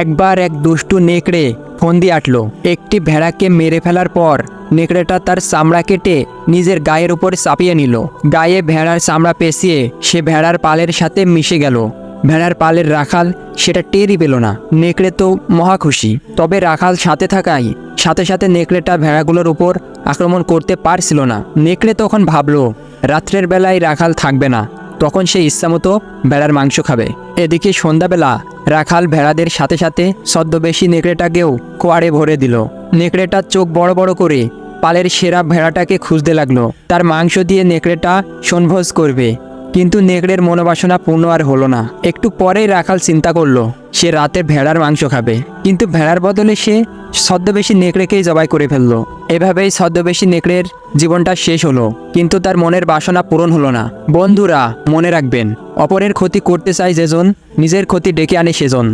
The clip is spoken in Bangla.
একবার এক দুষ্টু নেকড়ে ফন্দি আটল। একটি ভেড়াকে মেরে ফেলার পর নেকড়েটা তার চামড়া কেটে নিজের গায়ের উপর চাপিয়ে নিল। গায়ে ভেড়ার চামড়া পেঁচিয়ে সে ভেড়ার পালের সাথে মিশে গেল। ভেড়ার পালের রাখাল সেটা টেরই পেল না। নেকড়ে তো মহা খুশি। তবে রাখাল সাথে থাকায় সাথে সাথে নেকড়েটা ভেড়াগুলোর উপর আক্রমণ করতে পারছিল না। নেকড়ে তখন ভাবল রাত্রের বেলায় রাখাল থাকবে না, তখন সে ইচ্ছামতো ভেড়ার মাংস খাবে। এদিকে সন্ধ্যাবেলা রাখাল ভেড়াদের সাথে সাথে ছদ্মবেশী নেকড়েটাকেও কোয়াড়ে ভরে দিল। নেকড়েটা চোখ বড় বড় করে পালের সেরা ভেড়াটাকে খুঁজতে লাগলো। তার মাংস দিয়ে নেকড়েটা সনভোজ করবে, কিন্তু নেকড়ের মনোবাসনা পূর্ণ আর হলো না। একটু পরেই রাখাল চিন্তা করলো সে রাতে ভেড়ার মাংস খাবে, কিন্তু ভেড়ার বদলে সে ছদ্মবেশী নেকড়েকেই জবাই করে ফেললো। এভাবেই ছদ্মবেশী নেকড়ের জীবনটা শেষ হলো, কিন্তু তার মনের বাসনা পূরণ হলো না। বন্ধুরা, মনে রাখবেন, অপরের ক্ষতি করতে চায় যেজন, নিজের ক্ষতি ডেকে আনে সেজন।